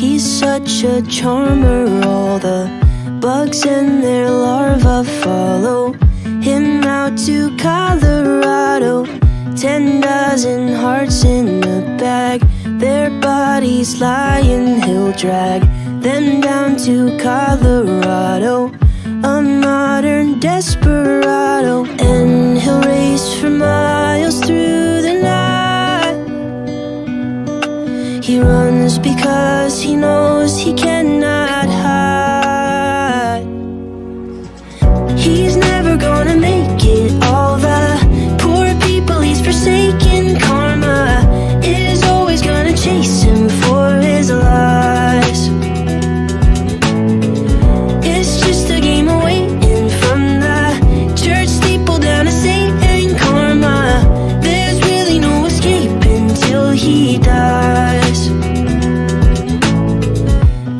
He's such a charmer, all the bugs and their larvae follow him out to Colorado. 10 dozen hearts in a bag, their bodies lying, he'll drag them down to Colorado. A modern desperado, and he'll race for miles through the night. He runs because he knows he cannot hide. He's never gonna make it, all the poor people he's forsaken. Karma is always gonna chase him for his lies. It's just a game of waiting from the church steeple down to Satan. Karma, there's really no escape until he dies.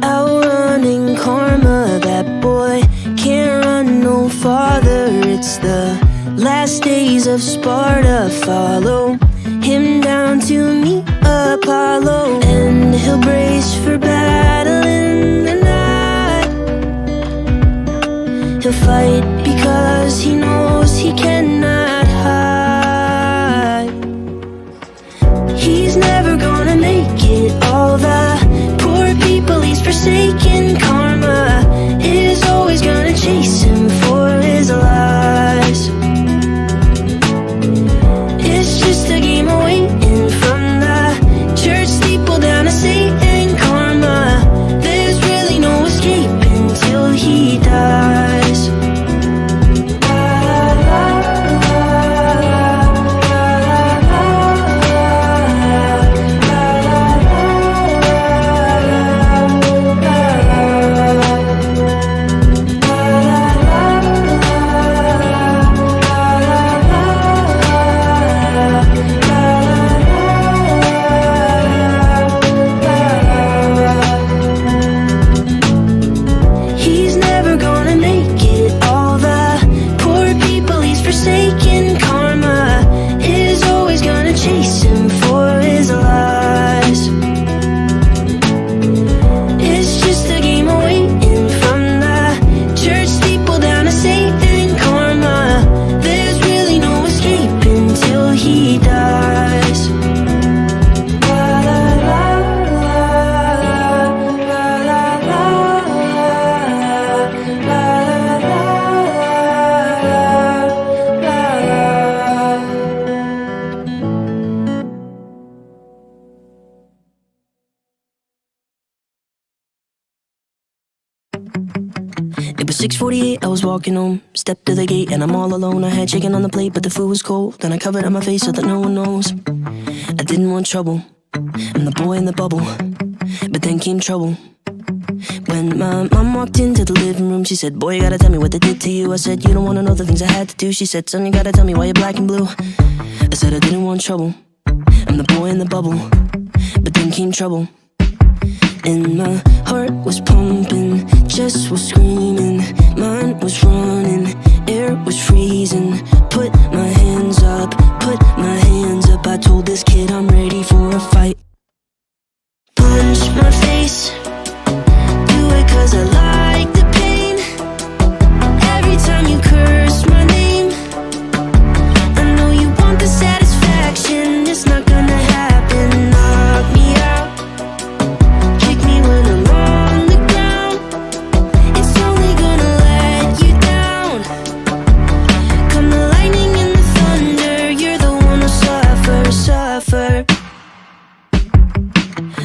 Outrunning karma, that boy can't run no farther. It's the last days of Sparta, follow him down to meet Apollo. And he'll brace for battle in the night. He'll fight because he knows he cannot hide. He's never gonna make it, all the poor people he's forsaken. Karma is always gonna chase him for his lies. It's just a game of waiting from the church steeple down to Satan. Karma, there's really no escape until he dies. He's never gonna make it, all the poor people he's forsaken. Karma is always gonna chase him for his lies. It's just a game of waiting from the church steeple down to Satan. Karma, there's really no escape until he dies. It was 6:48, I was walking home. Stepped to the gate and I'm all alone. I had chicken on the plate but the food was cold. Then I covered up my face so that no one knows. I didn't want trouble, I'm the boy in the bubble. But then came trouble. When my mom walked into the living room, she said, boy, you gotta tell me what they did to you. I said, you don't wanna know the things I had to do. She said, son, you gotta tell me why you're black and blue. I said I didn't want trouble, I'm the boy in the bubble. But then came trouble. And my heart was pumping, chest was screaming, mind was running, air was freezing. Put my hands up, put my hands up. I told this kid I'm ready for a fight. Punch my face, do it cause I like the pain. Every time you curse my name, I know you want the satisfaction. It's not gonna happen. Knock me out, kick me when I'm on the ground. It's only gonna let you down. Come the lightning and the thunder, you're the one who suffer.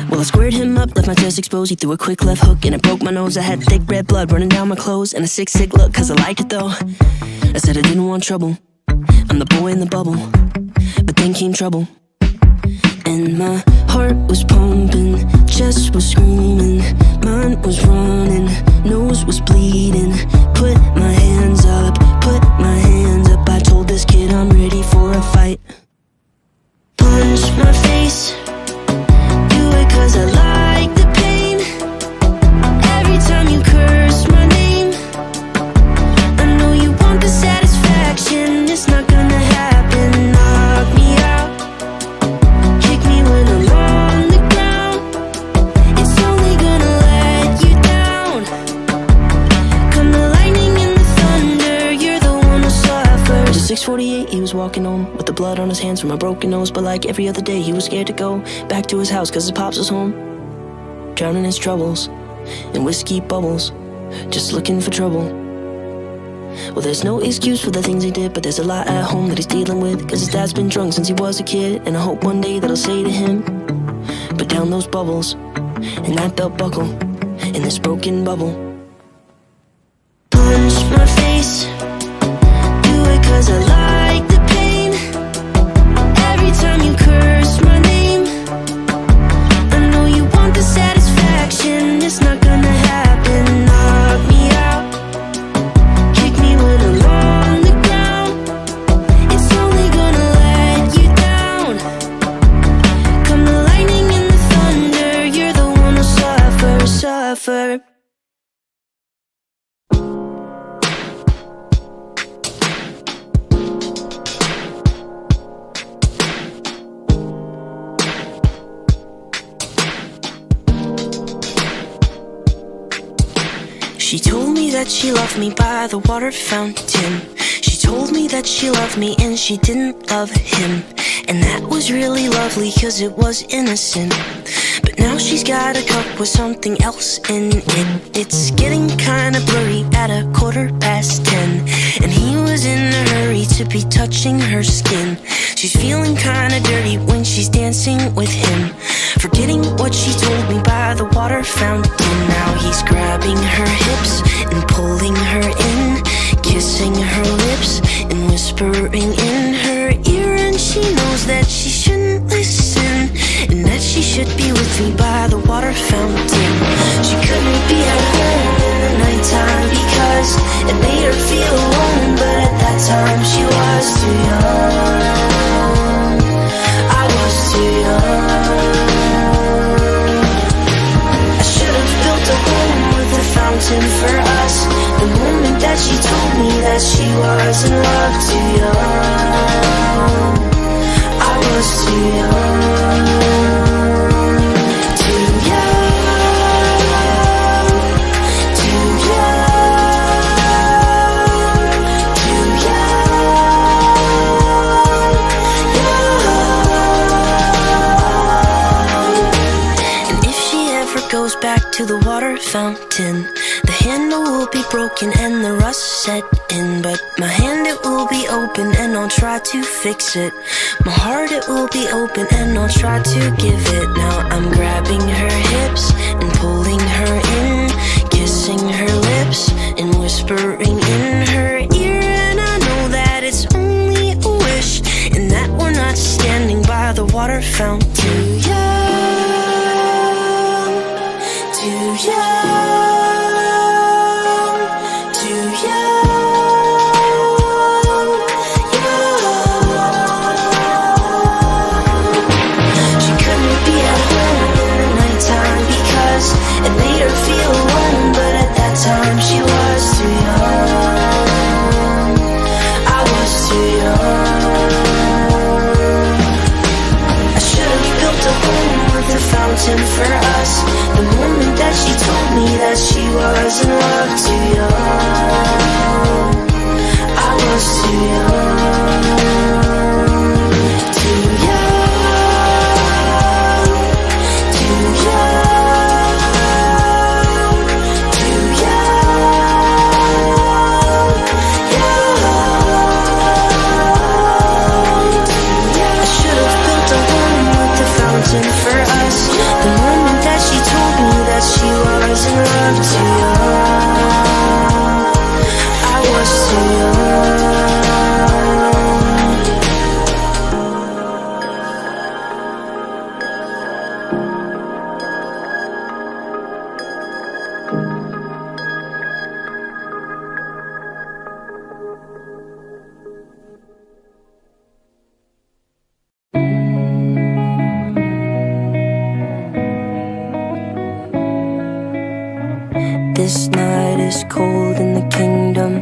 Well, I squared him up, left my chest exposed. He threw a quick left hook and it broke my nose. I had thick red blood running down my clothes and a sick look cause I liked it though. I said I didn't want trouble, I'm the boy in the bubble. But then came trouble. And my heart was pumping, chest was screaming, mind was running, nose was bleeding. Put my hands up, put my hands up. I told this kid I'm ready for a fight. Punch my face, do it cause I like the pain. Every time you curse my name, I know you want the satisfaction. It's not gonna happen. Knock me out, kick me when I'm on the ground. It's only gonna 6:48, he was walking home with the blood on his hands from a broken nose. But like every other day, he was scared to go back to his house, cause his pops was home, drowning his troubles in whiskey bubbles, just looking for trouble. Well, there's no excuse for the things he did, but there's a lot at home that he's dealing with, cause his dad's been drunk since he was a kid. And I hope one day that I'll say to him, put down those bubbles and that belt buckle in this broken bubble. Punch my face, do it cause I like the pain. Every time you curse my name, I know you want the satisfaction. It's not gonna happen. Knock me out, kick me when I'm on the ground. It's only gonna let you down. Come the lightning and the thunder, you're the one who'll suffer. She told me that she loved me by the water fountain. She told me that she loved me and she didn't love him. And that was really lovely cause it was innocent. But now she's got a cup with something else in it. It's getting kinda blurry at 10:15. And he was in a hurry to be touching her skin. She's feeling kinda dirty when she's dancing with him, forgetting what she told me by the water fountain. Now he's grabbing her hips and pulling her in, kissing her lips and whispering in her ear. And she knows that she shouldn't listen, and that she should be with me by the water fountain. She couldn't be at home in the nighttime because it made her feel alone. But at that time she was too young. I was too young. I should have built a home with a fountain for us. The moment that she told me that she was in love, too young. I was too young. Too young. Too young. Too young. And if she ever goes back to the water fountain, the handle will be broken and the rust set in. But my hand, it will be open and I'll try to fix it. My heart, it will be open and I'll try to give it. Now I'm grabbing her hips and pulling her in, kissing her lips and whispering in her ear. And I know that it's only a wish, and that we're not standing by the water fountain. Too young, too young, too young, young. She couldn't be at home in the nighttime because it made her feel alone. But at that time she was too young. I was too young. I should have built a home with a fountain for us. The moment that she told me that she was in love, too young. I was too young. Too young. Too young. Too young. Young. I should have built a home with a fountain for us. The moment that she told me that she was in love, too young. I was too young. This night is cold in the kingdom.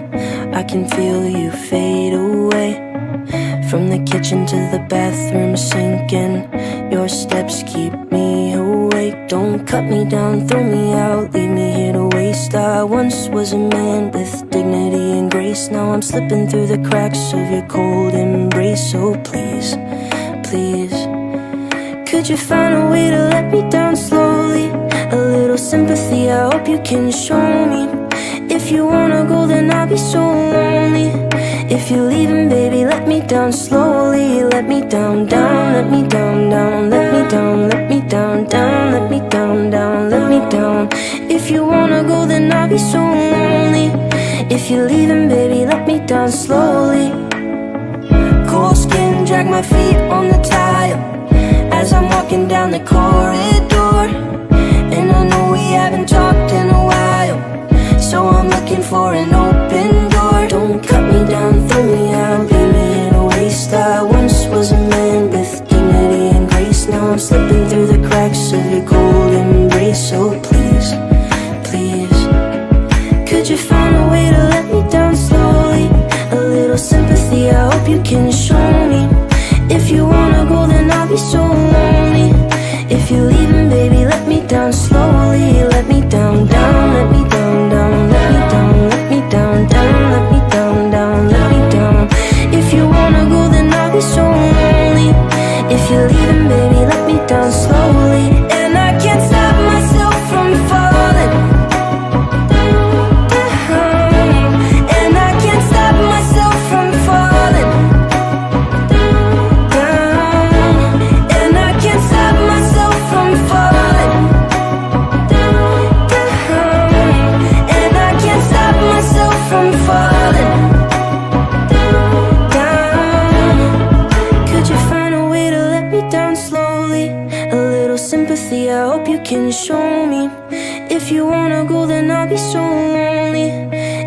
I can feel you fade away From the kitchen to the bathroom sinking. Your steps keep me awake. Don't cut me down, throw me out, leave me here to waste. I once was a man with dignity and grace. Now I'm slipping through the cracks of your cold embrace. So please, please, could you find a way to let me down slowly? A little sympathy, I hope you can show me. If you wanna go, then I'll be so lonely. If you're leaving, baby, let me down slowly. Let me down, down, let me down, down. Let me down, let me down, down. Let me down, down, let me down. If you wanna go, then I'll be so lonely. If you're leaving, baby, let me down slowly. Cold skin, drag my feet on the tile as I'm walking down the corridor. And I know we haven't talked in a while, so I'm looking for an open door. Don't cut me down, throw me out, leave me in a waste. I once was a man with dignity and grace. Now I'm slipping through the cracks of your cold embrace. So please, please, could you find a way to let me down slowly? A little sympathy, I hope you can show me. If you wanna go, then I'll be so lonely. If you're leaving, baby, let me down slowly. Let me down, down, let me down, down. Let me down, let me down, down. Let me down, down, let me down. If you wanna go, then I'll be so lonely. If you're leaving, baby, let me down slowly. And I can't stop myself from falling down. And I can't stop myself from falling down. And I can't stop myself from falling down. And I can't stop myself from falling down. Could you find a way to let me down slowly? A little sympathy, I hope you can show me. If you wanna go, then I'll be so lonely.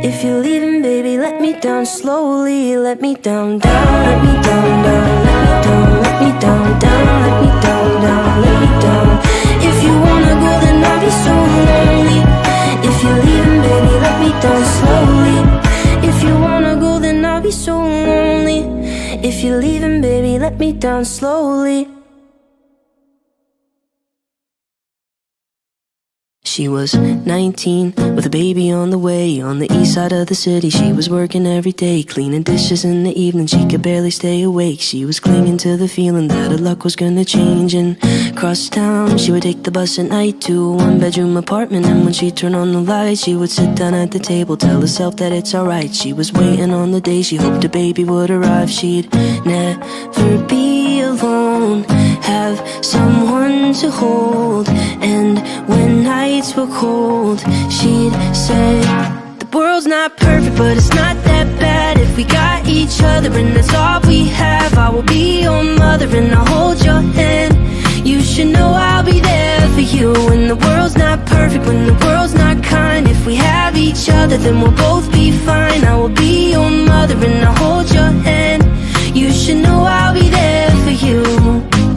If you're leaving, baby, let me down slowly. Let me down, down, let me down, down. Let me down, let me down, down. Let me down, down, let me down. If you wanna go, then I'll be so lonely. If you're leaving, baby, let me down slowly. If you wanna go, then I'll be so lonely. If you're leaving, baby, let me down slowly. She was 19 with a baby on the way. On the east side of the city, she was working every day, cleaning dishes in the evening, she could barely stay awake. She was clinging to the feeling that her luck was gonna change. And across town, she would take the bus at night to a one-bedroom apartment. And when she'd turn on the light, she would sit down at the table, tell herself that it's alright. She was waiting on the day she hoped her baby would arrive. She'd never be alone, have someone to hold. And when nights were cold, she'd say, the world's not perfect, but it's not that bad if we got each other, and that's all we have. I will be your mother and I'll hold your hand. You should know I'll be there for you. When the world's not perfect, when the world's not kind, if we have each other, then we'll both be fine. I will be your mother and I'll hold your hand. You should know I'll be there for you.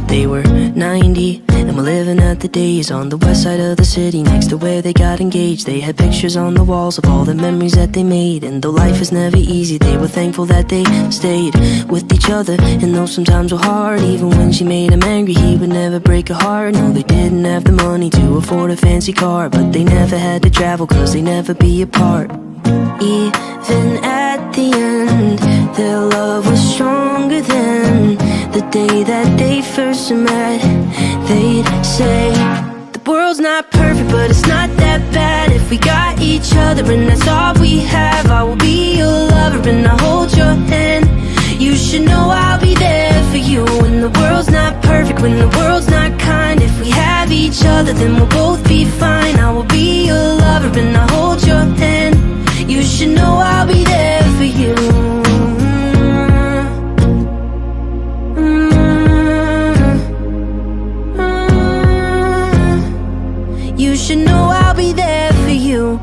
They were 90 and were living at the days on the west side of the city, next to where they got engaged. They had pictures on the walls of all the memories that they made. And though life is never easy, they were thankful that they stayed with each other. And though sometimes were hard, even when she made him angry, he would never break her heart. No, they didn't have the money to afford a fancy car, but they never had to travel, cause they never be apart. Even at the end, their love was stronger than the day that they first met. They'd say, the world's not perfect, but it's not that bad if we got each other, and that's all we have. I will be your lover and I'll hold your hand. You should know I'll be there for you. When the world's not perfect, when the world's not kind, if we have each other, then we'll both be fine. I will be your lover and I'll hold your hand. You should know I'll be there for you. You should know I'll be there for you.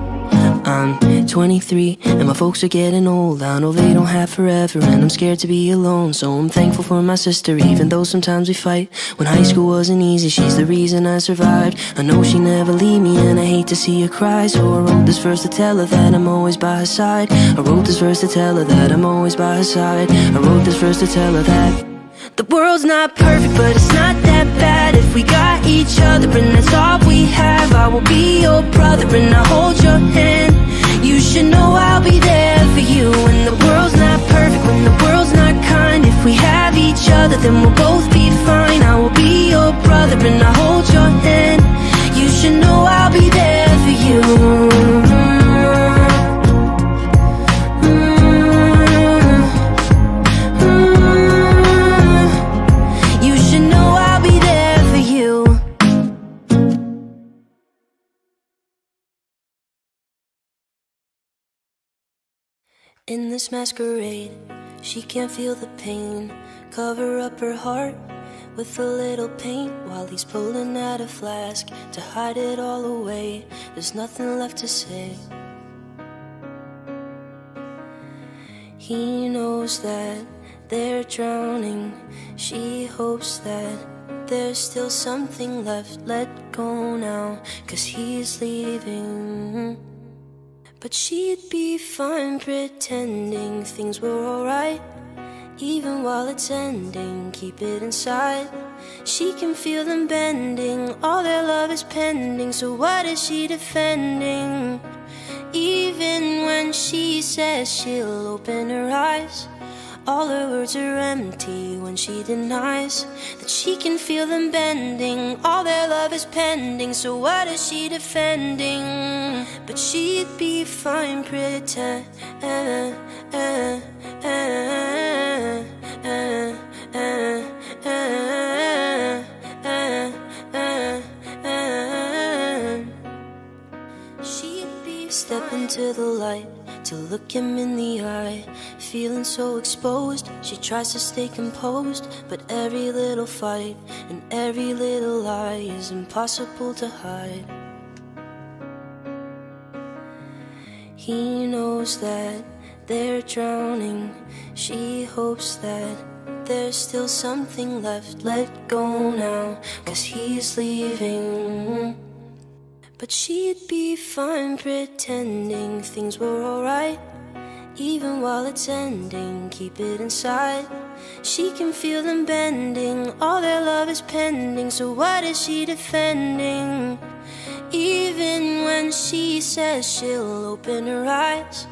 I'm 20 23 and my folks are getting old. I know they don't have forever and I'm scared to be alone. So I'm thankful for my sister, even though sometimes we fight. When high school wasn't easy, she's the reason I survived. I know she never leave me and I hate to see her cry. So I wrote this verse to tell her that I'm always by her side. I wrote this verse to tell her that I'm always by her side. I wrote this verse to tell her that the world's not perfect, but it's not that bad if we got each other, and that's all we have. I will be your brother and I'll hold your hand. You should know I'll be there for you. When the world's not perfect, when the world's not kind, if we have each other, then we'll both be fine. I will be your brother and I'll hold your hand. You should know I'll be there for you. In this masquerade, she can't feel the pain. Cover up her heart with a little paint while he's pulling out a flask to hide it all away. There's nothing left to say. He knows that they're drowning. She hopes that there's still something left. Let go now, 'cause he's leaving. But she'd be fine pretending things were alright, even while it's ending. Keep it inside. She can feel them bending. All their love is pending. So what is she defending? Even when she says she'll open her eyes, all her words are empty when she denies that she can feel them bending. All their love is pending. So what is she defending? But she'd be fine pretending. She'd be step into the light to look him in the eye. Feeling so exposed, she tries to stay composed, but every little fight and every little lie is impossible to hide. He knows that they're drowning. She hopes that there's still something left. Let go now, 'cause he's leaving. But she'd be fine pretending things were alright, even while it's ending. Keep it inside. She can feel them bending. All their love is pending. So what is she defending? Even when she says she'll open her eyes,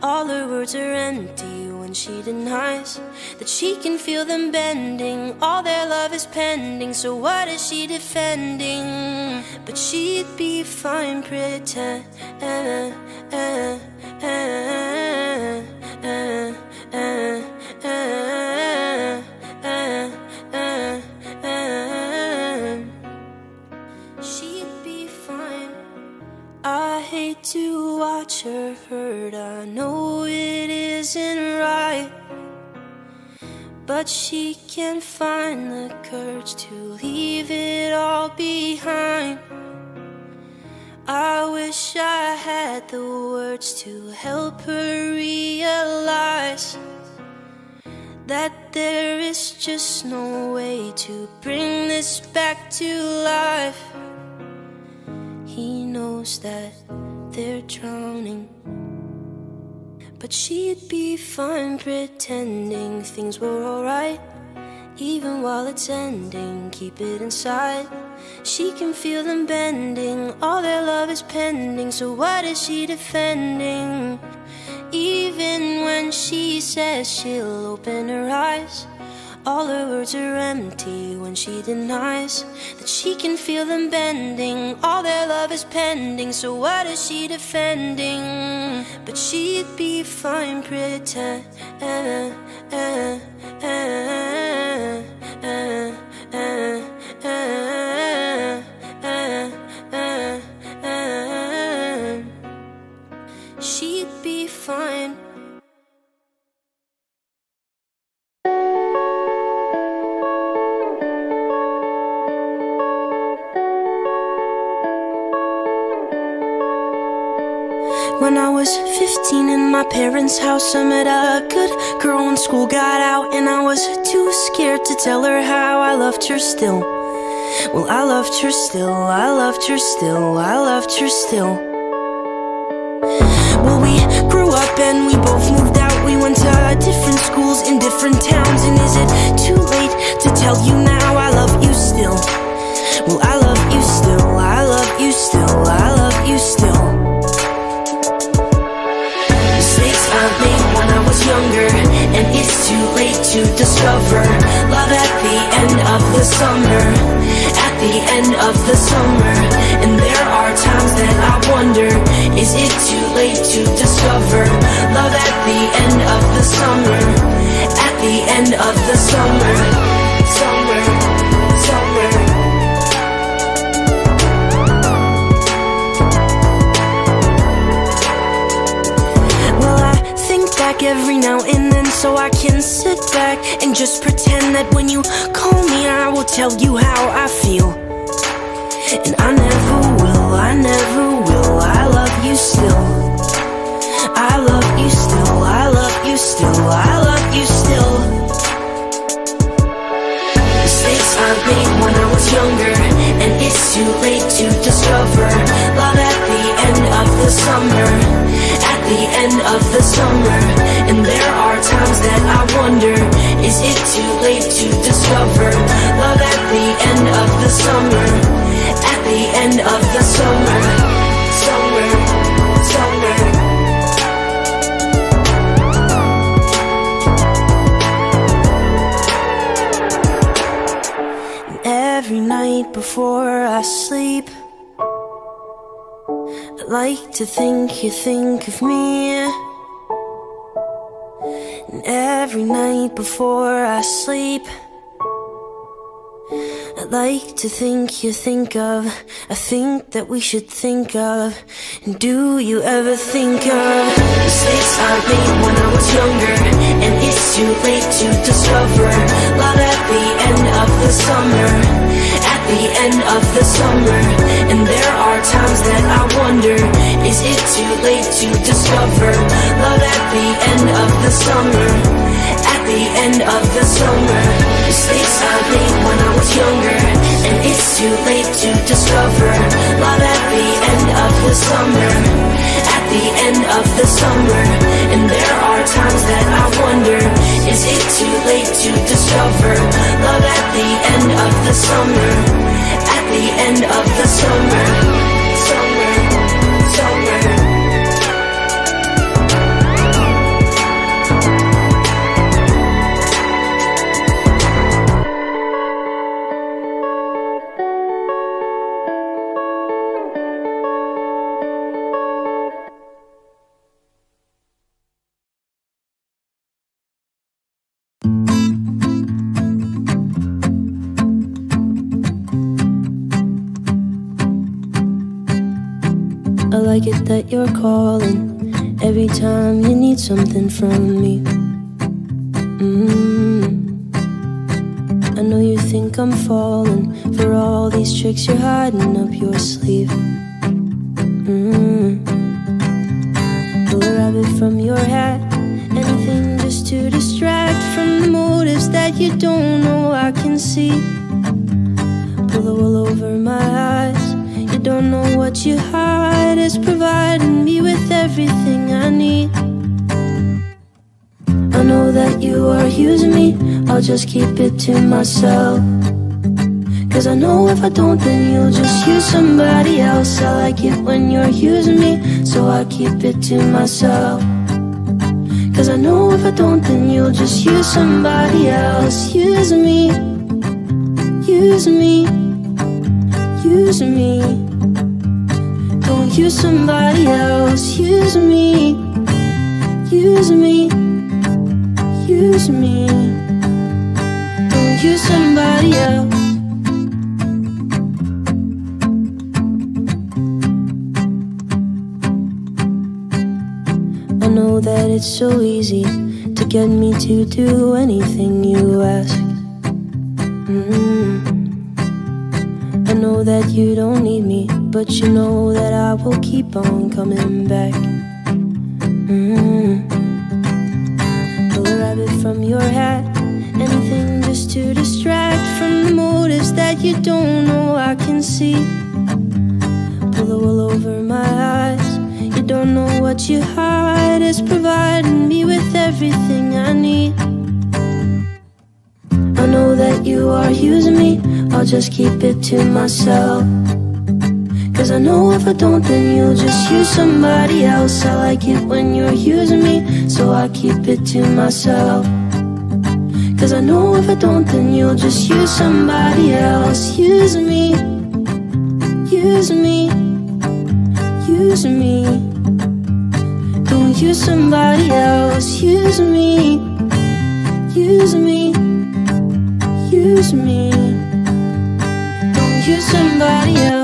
all her words are empty when she denies that she can feel them bending. All their love is pending. So what is she defending? But she'd be fine pretending. She'd be fine. I hate to watch her hurt. I know it isn't right, but she can't find the courage to leave it all behind. I wish I had the words to help her realize that there is just no way to bring this back to life. He knows that they're drowning, but she'd be fine pretending things were alright, even while it's ending. Keep it inside. She can feel them bending. All their love is pending. So what is she defending? Even when she says she'll open her eyes, all her words are empty when she denies that she can feel them bending. All their love is pending. So what is she defending? But she'd be fine pretending. She'd be fine. when I was 15 in my parents' house. I met a good girl when school got out, and I was too scared to tell her how I loved her still. Well, I loved her still, I loved her still, I loved her still. Well, we grew up and we both moved out. We went to different schools in different towns. And is it too late to tell you now I love you still? Well, I love you still, I love you still, I love you still. Mistakes I made when I was younger, and it's too late to discover love at the end of the summer, at the end of the summer. And there are times that I wonder, is it too late to discover love at the end of the summer, at the end of the summer, summer, summer. Every now and then, so I can sit back and just pretend that when you call me I will tell you how I feel. And I never will, I never will. I love you still, I love you still, I love you still, I love you still. Mistakes I made when I was younger, and it's too late to discover love at the end of the summer, at the end of the summer. And there are times that I wonder, is it too late to discover love at the end of the summer, at the end of the summer, summer, summer. And every night before I sleep, I like to think you think of me. And every night before I sleep, I like to think you think of, I think that we should think of. And do you ever think of mistakes I made when I was younger, and it's too late to discover love at the end of the summer, at the end of the summer. And there are times that I wonder, is it too late to discover love at the end of the summer, at the end of the summer. Mistakes I made when I was younger, and it's too late to discover love at the end of the summer, at the end of the summer. And there are times that I wonder, is it too late to discover love at the end of the summer, at the end of the summer, summer, summer. I like it that you're calling every time you need something from me. I know you think I'm falling for all these tricks you're hiding up your sleeve. Pull a rabbit from your hat, anything just to distract from the motives that you don't know I can see. Pull the wool over my eyes, you don't know what you hide is providing me with everything I need. I know that you are using me, I'll just keep it to myself. Cause I know if I don't then you'll just use somebody else. I like it when you're using me, so I keep it to myself. Cause I know if I don't then you'll just use somebody else. Use me, use me, use me. Don't use somebody else. Use me, use me, use me. Don't use somebody else. I know that it's so easy to get me to do anything you ask. I know that you don't need me, but you know that I will keep on coming back. Pull a rabbit from your hat, anything just to distract from the motives that you don't know I can see. Pull the wool over my eyes, you don't know what you hide. It's providing me with everything I need. I know that you are using me, I'll just keep it to myself. Cause I know if I don't then you'll just use somebody else. I like it when you're using me, so I keep it to myself. Cause I know if I don't then you'll just use somebody else. Use me, use me, use me. Don't use somebody else. Use me, use me, use me. Don't use somebody else.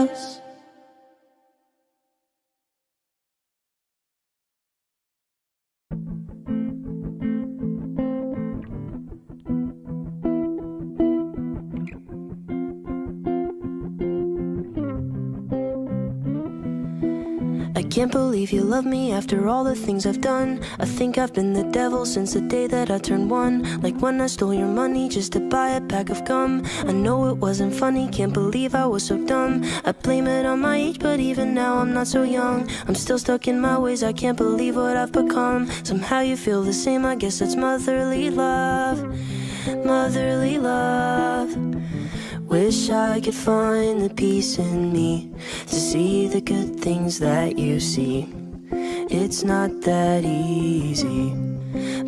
I can't believe you love me after all the things I've done. I think I've been the devil since the day that I turned one. Like when I stole your money just to buy a pack of gum. I know it wasn't funny, can't believe I was so dumb. I blame it on my age, but even now I'm not so young. I'm still stuck in my ways, I can't believe what I've become. Somehow you feel the same, I guess that's motherly love. Motherly love. Wish I could find the peace in me to see the good things that you see. It's not that easy.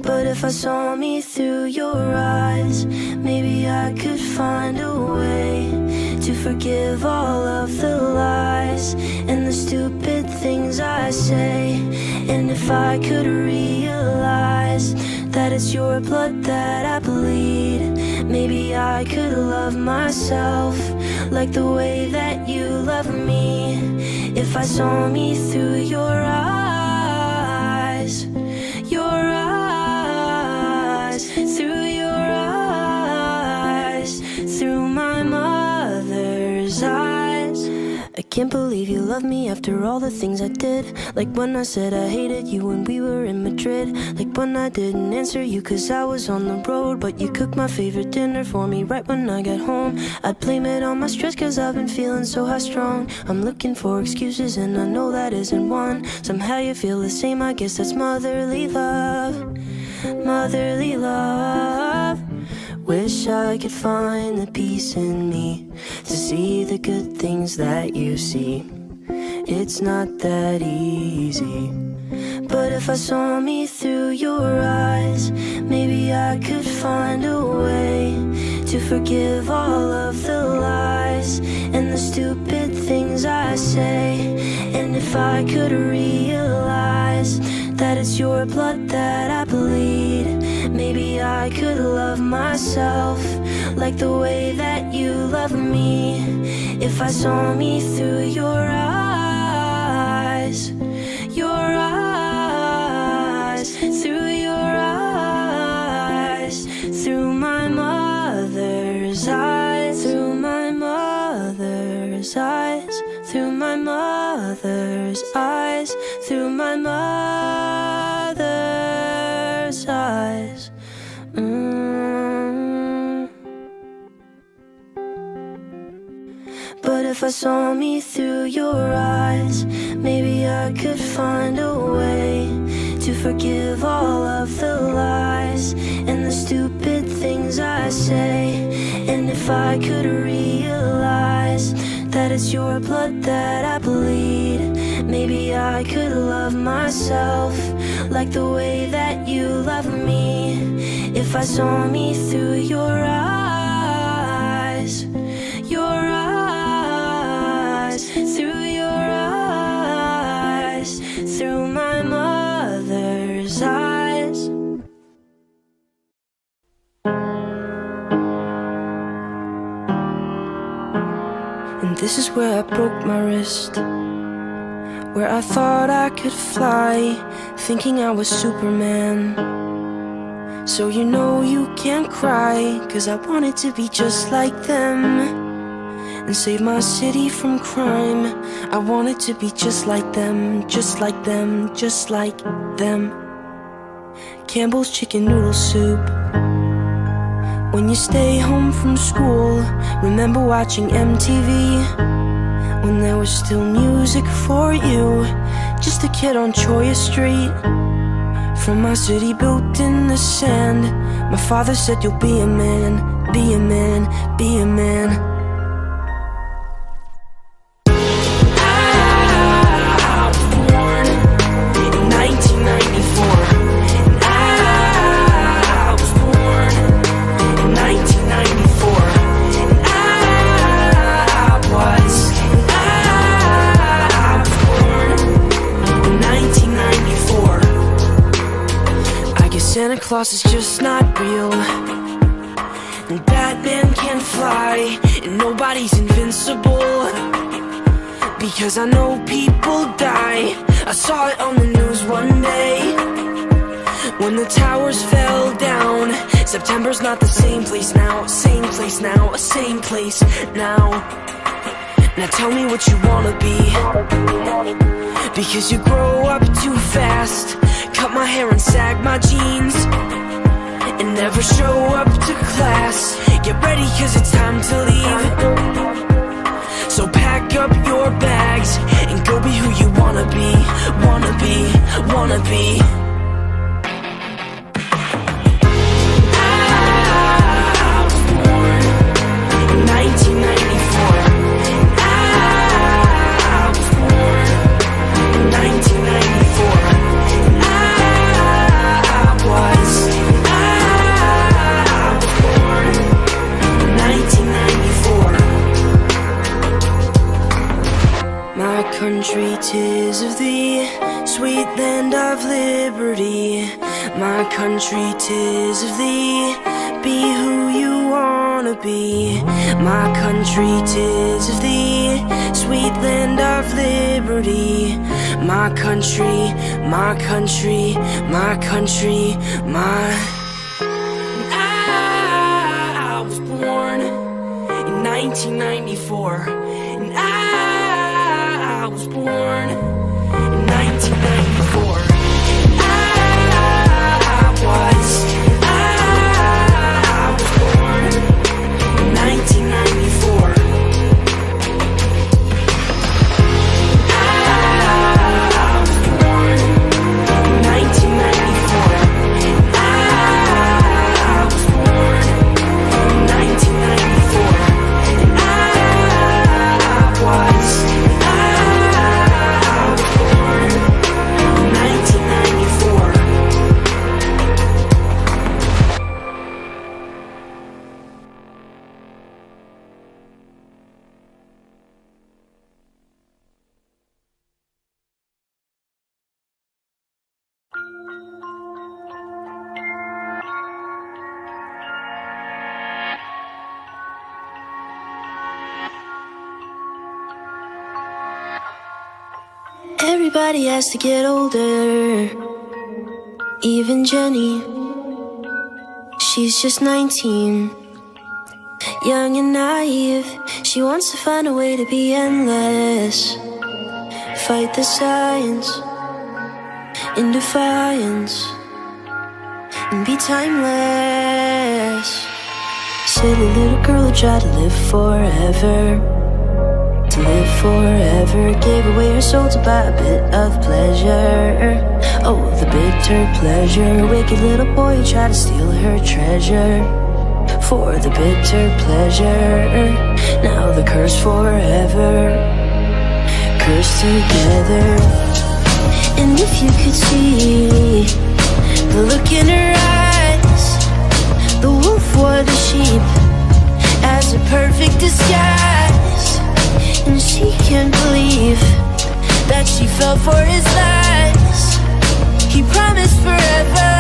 But if I saw me through your eyes, maybe I could find a way to forgive all of the lies and the stupid things I say. And if I could realize that it's your blood that I bleed, maybe I could love myself like the way that you love me. If I saw me through your eyes, through your eyes, through my mother's eyes. I can't believe you love me after all the things I did. Like when I said I hated you when we were in Madrid. Like when I didn't answer you cause I was on the road, but you cooked my favorite dinner for me right when I got home. I'd blame it on my stress cause I've been feeling so high strung. I'm looking for excuses and I know that isn't one. Somehow you feel the same, I guess that's motherly love. Motherly love. Wish I could find the peace in me to see the good things that you see. It's not that easy. But if I saw me through your eyes, maybe I could find a way to forgive all of the lies and the stupid things I say. And if I could realize that it's your blood that I bleed, maybe I could love myself like the way that you love me. If I saw me through your eyes, through your eyes, through my mother's eyes, through my mother's eyes, through my mother's eyes, through my mother's eyes. But if I saw me through your eyes, maybe I could find a way to forgive all of the lies and the stupid things I say. And if I could realize that it's your blood that I bleed, maybe I could love myself like the way that you love me. If I saw me through your eyes, through your eyes, through my mother's eyes. And this is where I broke my wrist, where I thought I could fly, thinking I was Superman. So you know you can't cry, cause I wanted to be just like them. and save my city from crime. I wanted to be just like them, just like them, just like them. Campbell's chicken noodle soup. When you stay home from school, remember watching MTV when there was still music for you. Just a kid on Choya Street, from my city built in the sand. My father said you'll be a man, be a man, be a man. I was born in 1994, and I was born in 1994, and I was born in 1994. I guess Santa Claus is just not real, and Batman can't fly, and nobody's invincible, because I know people die. I saw it on the news one day, when the towers fell down. September's not the same place now, same place now, same place now. Now tell me what you wanna be, because you grow up too fast. Cut my hair and sag my jeans, and never show up to class. Get ready, cause it's time to leave. So pack up your bags and go be who you wanna be, wanna be, wanna be. I was born in 1994. I was born in 1994. I was born in 1994. My country, 'tis of thee, sweet land of liberty. My country, 'tis of thee, be who you wanna be. My country, 'tis of thee, sweet land of liberty. My country, my country, my country, my... I was born in 1994, and I was born in 1994. I was born in 1994. I was born in 1994. I was born in 1994. And I was born in 1994. Everybody has to get older, even Jenny. She's just 19, young and naive. She wants to find a way to be endless, fight the science in defiance, and be timeless. Silly little girl who tried to live forever, to live forever. Gave away her soul to buy a bit of pleasure. Oh, the bitter pleasure. Wicked little boy who tried to steal her treasure, for the bitter pleasure. Now the curse forever, cursed together. And if you could see the look in her eyes, the wolf wore the sheep as a perfect disguise. And she can't believe that she fell for his lies. He promised forever,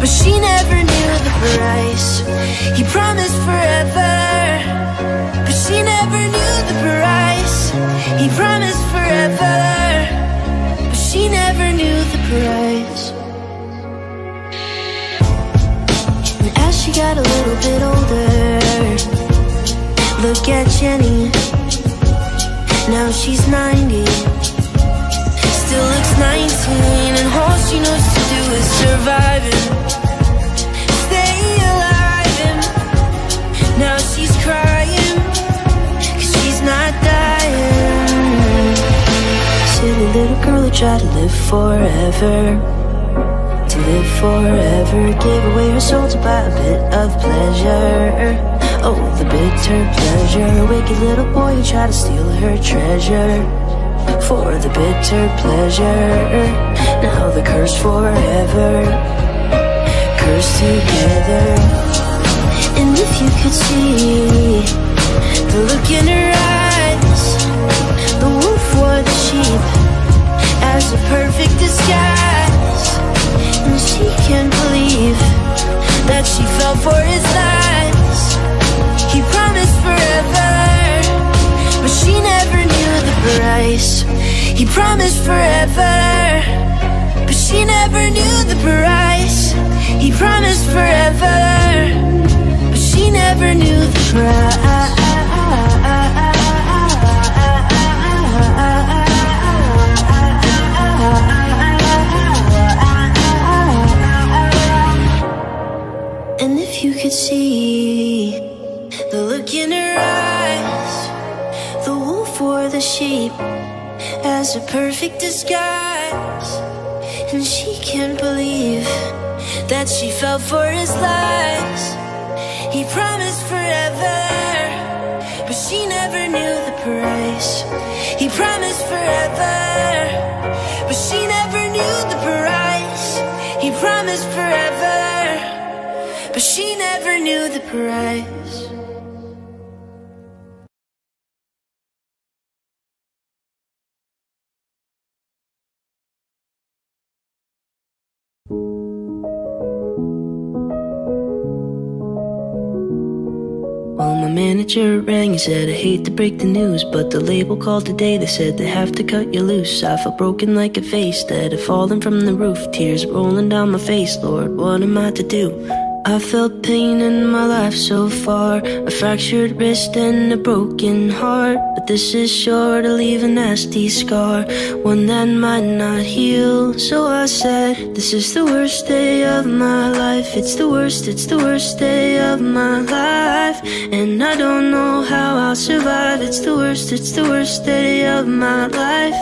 but she never knew the price. He promised forever, but she never knew the price. He promised forever, but she never knew the price. And as she got a little bit older, look at Jenny. she's 90. Still looks 19, and all she knows to do is surviving, stay alive. And now she's crying, 'cause she's not dying. Silly little girl who tried to live forever, to live forever, gave away her soul to buy a bit of pleasure. Oh, the bitter pleasure. A wicked little boy who tried to steal her treasure for the bitter pleasure. Now they're cursed forever, cursed together. And if you could see the look in her eyes, the wolf wore the sheep as a perfect disguise. And she can't believe that she fell for his lies. He promised forever, but she never knew the price. He promised forever, but she never knew the price. He promised forever, but she never knew the price. And if you could see the look in her eyes, the wolf wore the sheep as a perfect disguise. And she can't believe that she fell for his lies. He promised forever, but she never knew the price. He promised forever, but she never knew the price. He promised forever, but she never knew the price. Well, my manager rang and said, I hate to break the news, but the label called today. They said they have to cut you loose. I felt broken like a vase that had fallen from the roof. Tears rolling down my face, Lord, what am I to do? I felt pain in my life so far, a fractured wrist and a broken heart. But this is sure to leave a nasty scar, one that might not heal. So I said, this is the worst day of my life. It's the worst day of my life. And I don't know how I'll survive. It's the worst day of my life.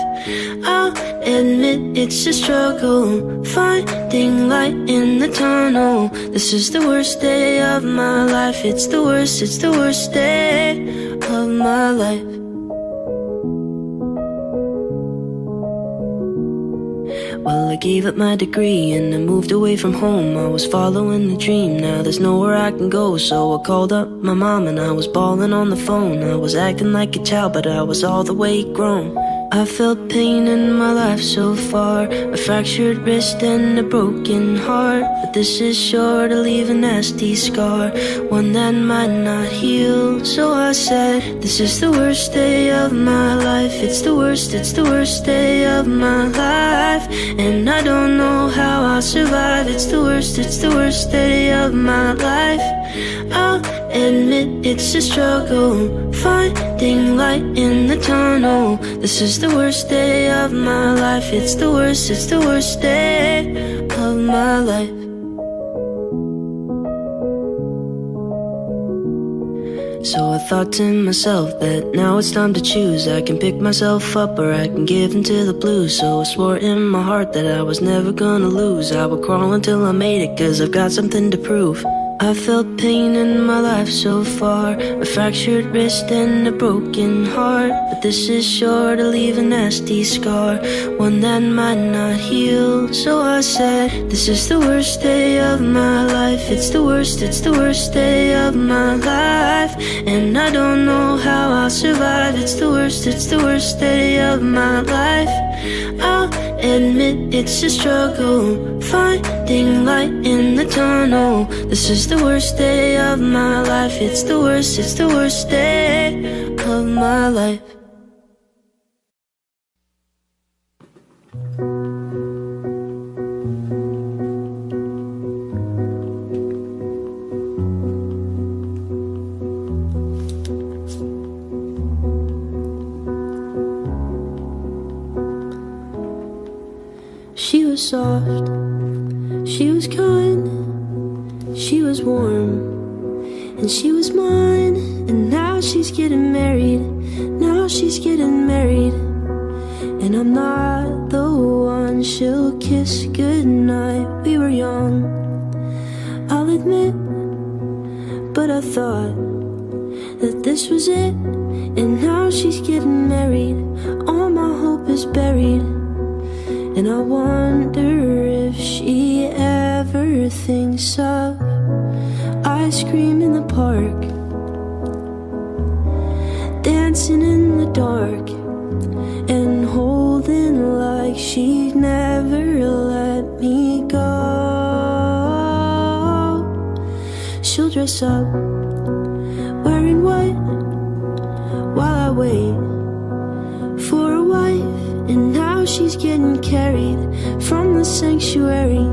I'll admit it's a struggle, finding light in the tunnel. This is the worst day of my life. It's the worst day of my life. Well, I gave up my degree and I moved away from home. I was following the dream, now there's nowhere I can go. So I called up my mom and I was bawling on the phone. I was acting like a child, but I was all the way grown. I felt pain in my life so far, a fractured wrist and a broken heart. But this is sure to leave a nasty scar, one that might not heal. So I said, this is the worst day of my life. It's the worst day of my life. And I don't know how I'll survive. It's the worst day of my life. I'll admit it's a struggle, finding light in the tunnel. This is the worst day of my life. It's the worst day of my life. So I thought to myself that now it's time to choose. I can pick myself up or I can give in to the blues. So I swore in my heart that I was never gonna lose. I would crawl until I made it, 'cause I've got something to prove. I felt pain in my life so far, a fractured wrist and a broken heart. But this is sure to leave a nasty scar, one that might not heal. So I said, this is the worst day of my life. It's the worst day of my life. And I don't know how I'll survive. It's the worst day of my life. I'll admit it's a struggle, finding light in the tunnel. This is the worst day of my life. It's the worst day of my life. was soft, she was kind, she was warm, and she was mine. And now she's getting married, now she's getting married. And I'm not the one she'll kiss goodnight. We were young, I'll admit, but I thought that this was it. And now she's getting married, all my hope is buried. And I wonder if she ever thinks of ice cream in the park, dancing in the dark, and holding like she'd never let me go. She'll dress up, wearing white, while I wait for a wife. And now she's getting carried from the sanctuary,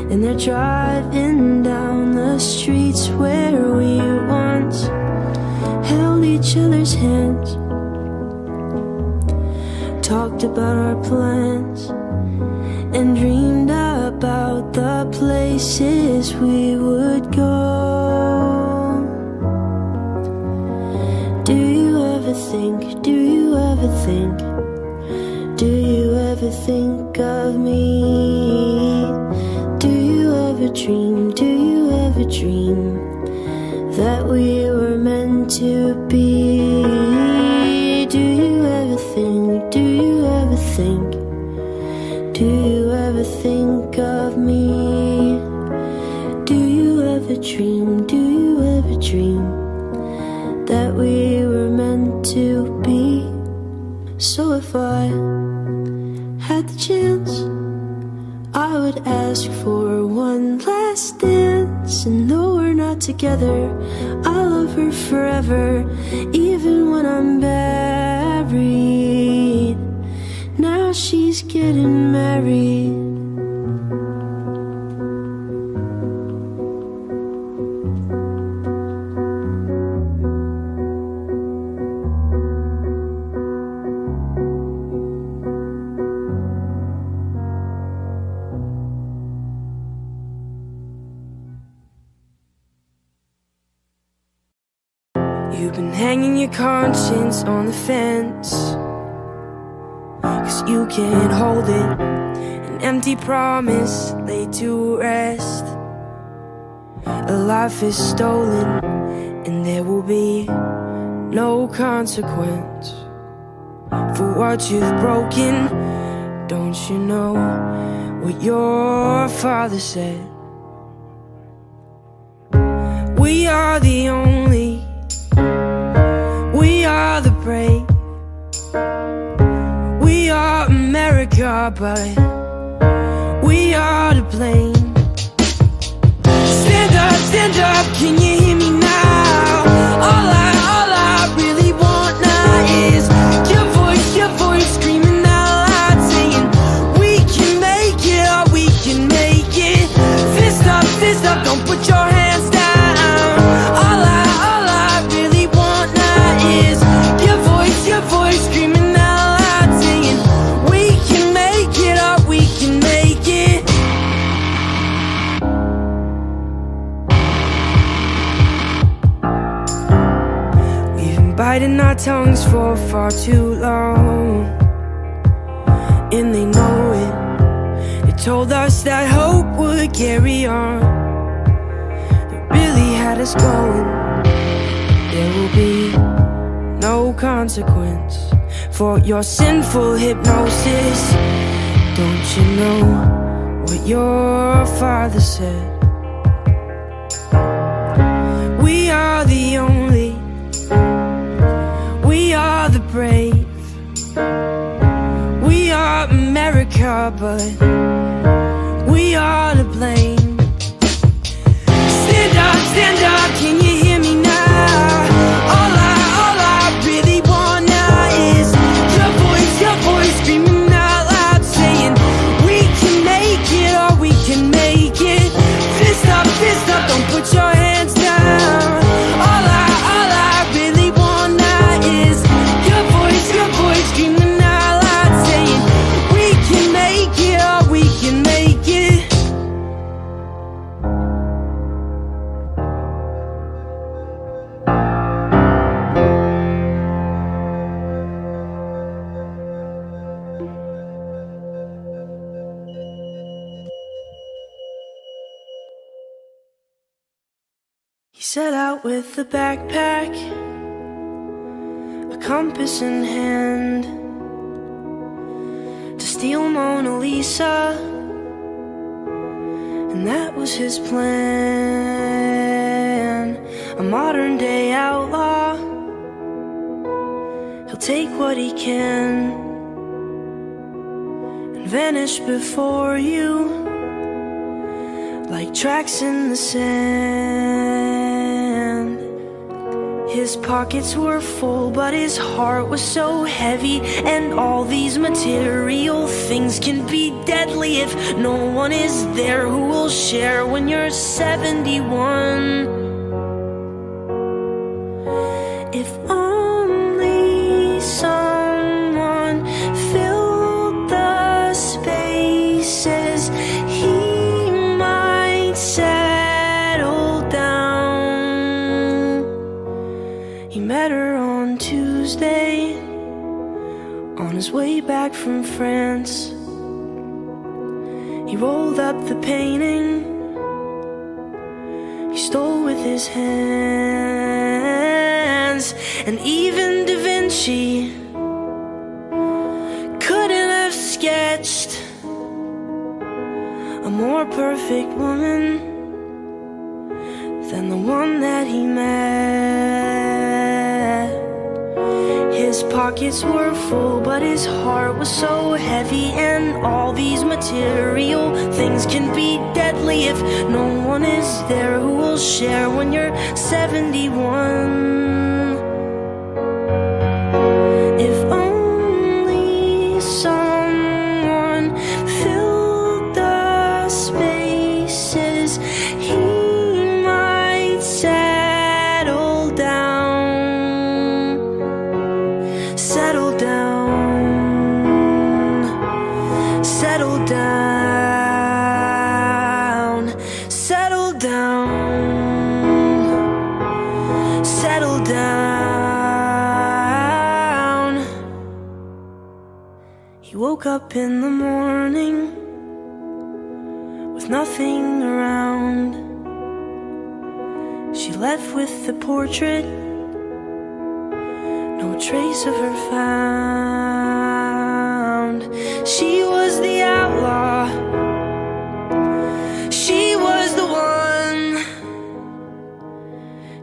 and they're driving down the streets where we once held each other's hands, talked about our plans, and dreamed about the places we would go. Do you ever think, do you ever think, do you ever think of me? Do you ever dream, do you ever dream that we were meant to be? Do you ever think, do you ever think, do you ever think of me? Do you ever dream, do you ever dream that we were meant to be? So if I had the chance, I would ask for one last dance. And though we're not together, I'll love her forever, even when I'm buried. Now she's getting married. You've been hanging your conscience on the fence, 'cause you can't hold it. An empty promise laid to rest. A life is stolen, and there will be no consequence for what you've broken. Don't you know what your father said? We are the only, we are the brave, we are America, but we are to blame. Stand up, can you hear me now? All I really want now is your voice screaming out loud, saying we can make it, oh, we can make it. Fist up, don't put your hands down. All I really want now is your voice screaming out loud, saying we can make it, oh, we can make it. We've been biting our tongues for far too long, and they know it. They told us that hope would carry on. They really had us going. There will be no consequence for your sinful hypnosis. Don't you know what your father said? We are the only, we are the brave, we are America, but we are to blame. Stand up, can you hear me now? All I really want now is your voice screaming out loud, saying we can make it, or we can make it. sat with the backpack, a compass in hand, to steal Mona Lisa, and that was his plan. A modern day outlaw, he'll take what he can and vanish before you like tracks in the sand. His pockets were full, but his heart was so heavy. And all these material things can be deadly if no one is there who will share when you're 71. If only someone filled the spaces, he might settle down. He met her on Tuesday, on his way back from France. He rolled up the painting he stole with his hands. And even Da Vinci couldn't have sketched a more perfect woman than the one that he met. His pockets were full, but his heart was so heavy. And all these material things can be deadly if no one is there who will share when you're 71. If only someone filled the spaces, he might settle down. Settle down. Settle down. Settle down. Settle down. He woke up in the morning with nothing around. She left with the portrait, no trace of her found. She was the outlaw, she was the one.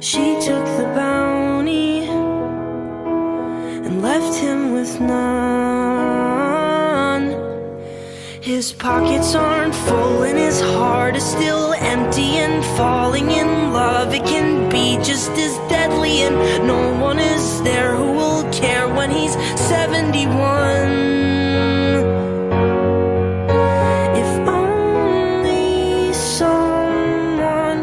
She took the bounty and left him with none. His pockets aren't full and his heart is still empty. And falling in love, it can be just as deadly. And no one is there who will care when he's 71. If only someone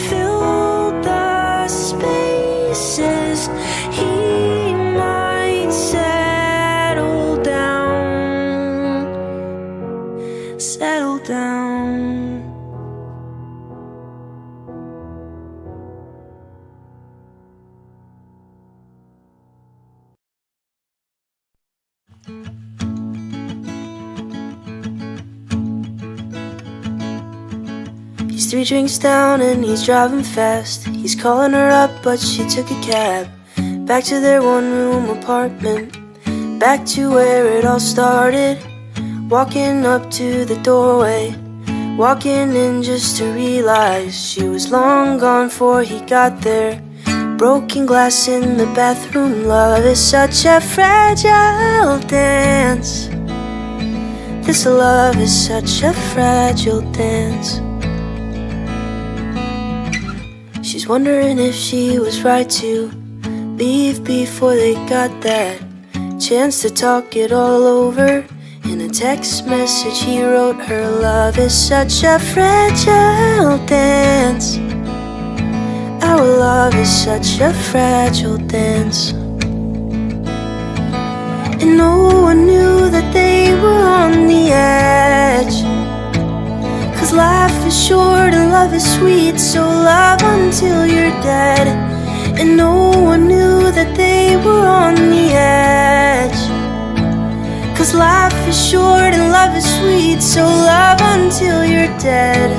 filled the spaces, he might settle down. Settle down. He's 3 drinks down and he's driving fast. He's calling her up, but she took a cab back to their one-room apartment, back to where it all started. Walking up to the doorway, walking in just to realize she was long gone before he got there. Broken glass in the bathroom. Love is such a fragile dance. This love is such a fragile dance. She's wondering if she was right to leave before they got that chance to talk it all over. In a text message he wrote her, love is such a fragile dance. Our love is such a fragile dance. And no one knew that they were on the edge, 'cause life is short and love is sweet, so love until you're dead. And no one knew that they were on the edge, 'cause life is short and love is sweet, so love until you're dead.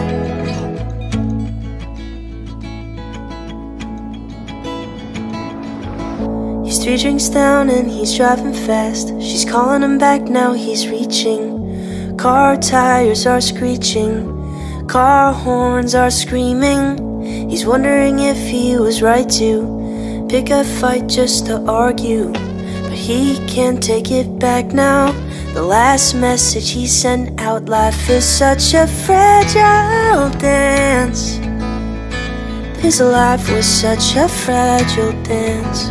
3 drinks down and he's driving fast. She's calling him back now, he's reaching. Car tires are screeching, car horns are screaming. He's wondering if he was right to pick a fight just to argue, but he can't take it back now. The last message he sent out: life is such a fragile dance. His life was such a fragile dance.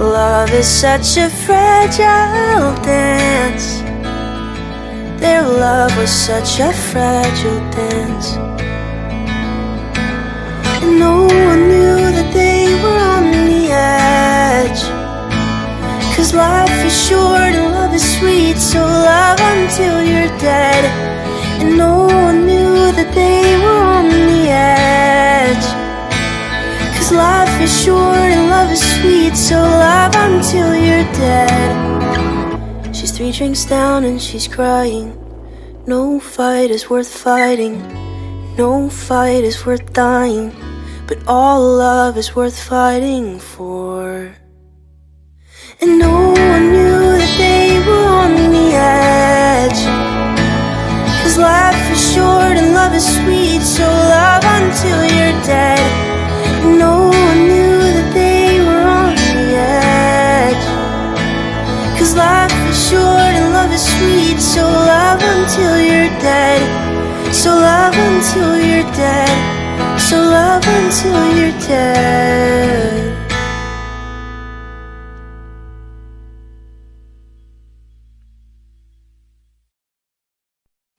Love is such a fragile dance. Their love was such a fragile dance. And no one knew that they were on the edge. 'Cause life is short and love is sweet, so love until you're dead. And no one knew that they were on the edge. 'Cause life is short and love is sweet, so love until you're dead. She's 3 drinks down and she's crying. No fight is worth fighting, no fight is worth dying, but all love is worth fighting for. And no one knew that they were on the edge. 'Cause life is short and love is sweet, so love until you're dead. And no one knew that they were on the edge. 'Cause life is short and love is sweet, so love until you're dead. So love until you're dead. So love until you're dead.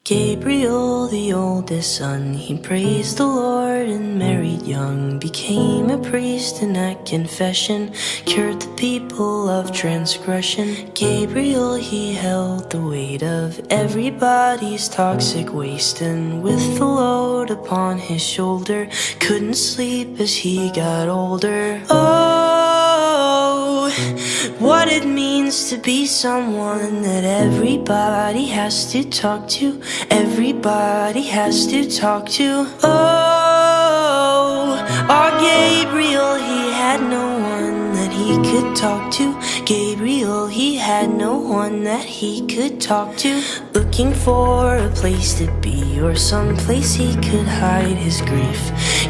Gabriel, the oldest son, he praised the Lord and married young, became a priest and at confession cured the people of transgression. Gabriel, he held the weight of everybody's toxic waste, and with the load upon his shoulder, couldn't sleep as he got older. Oh, what it means to be someone that everybody has to talk to, everybody has to talk to. Oh, our Gabriel, he had no one that he could talk to. Gabriel, he had no one that he could talk to. Looking for a place to be or some place he could hide his grief,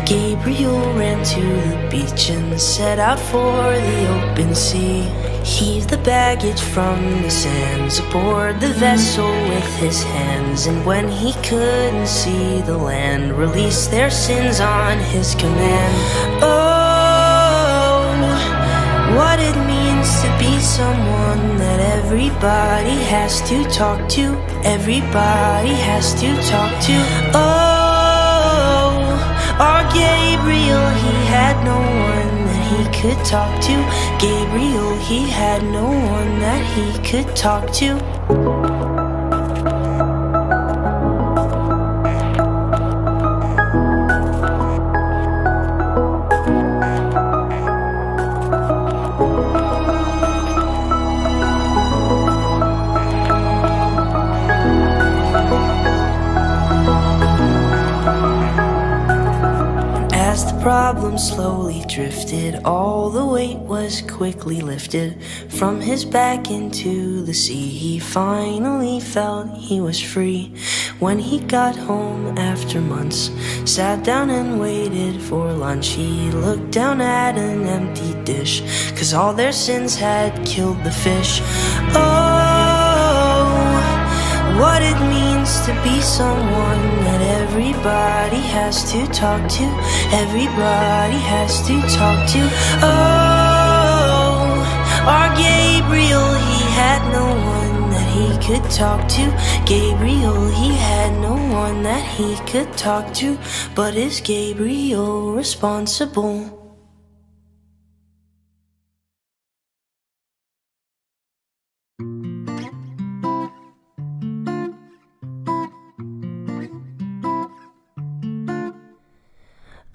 Gabriel ran to the beach and set out for the open sea. Heaved the baggage from the sands aboard the vessel with his hands, and when he couldn't see the land, released their sins on his command. Oh, what it means to be someone that everybody has to talk to, everybody has to talk to. Oh, our Gabriel, he had no one that he could talk to. Gabriel, he had no one that he could talk to. Problem slowly drifted, all the weight was quickly lifted from his back into the sea. He finally felt he was free. When he got home after months, sat down and waited for lunch, he looked down at an empty dish, 'cause all their sins had killed the fish. Oh, what it means to be someone that everybody has to talk to, everybody has to talk to. Oh, our Gabriel, he had no one that he could talk to. Gabriel, he had no one that he could talk to. But is Gabriel responsible?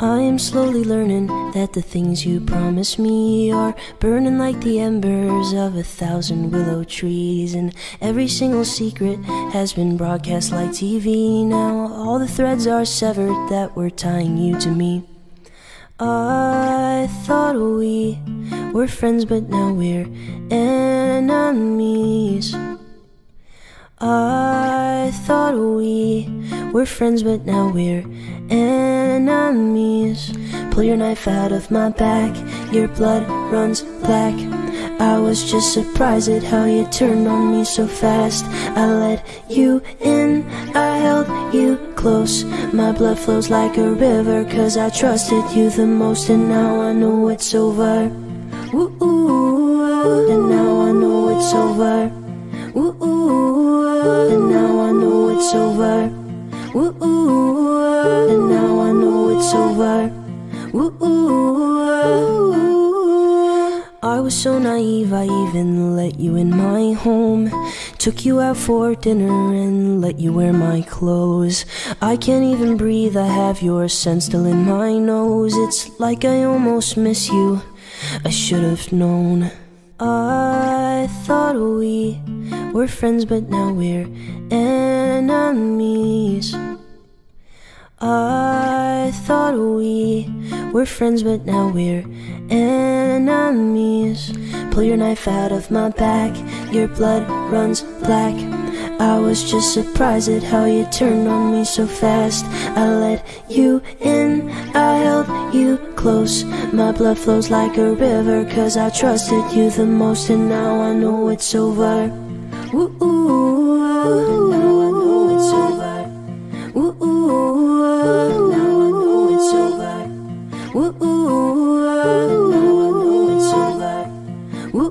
I am slowly learning that the things you promised me are burning like the embers of 1,000 willow trees, and every single secret has been broadcast like TV. Now all the threads are severed that were tying you to me. I thought we were friends, but now we're enemies. I thought we were friends, but now we're enemies. Pull your knife out of my back, your blood runs black. I was just surprised at how you turned on me so fast. I let you in, I held you close. My blood flows like a river, cause I trusted you the most. And now I know it's over. Ooh, and now I know it's over. Ooh, and now I know it's over. Ooh, and now I know it's over. Ooh, I was so naive, I even let you in my home. Took you out for dinner and let you wear my clothes. I can't even breathe, I have your scent still in my nose. It's like I almost miss you, I should have known. I thought we were friends, but now we're enemies. I thought we were friends, but now we're enemies. Pull your knife out of my back, your blood runs black. I was just surprised at how you turned on me so fast. I let you in, I held you close. My blood flows like a river, cause I trusted you the most. And now I know it's over. Ooh, and now I know it's over. Ooh, and now I know it's over. Ooh, and now I know it's over. Ooh,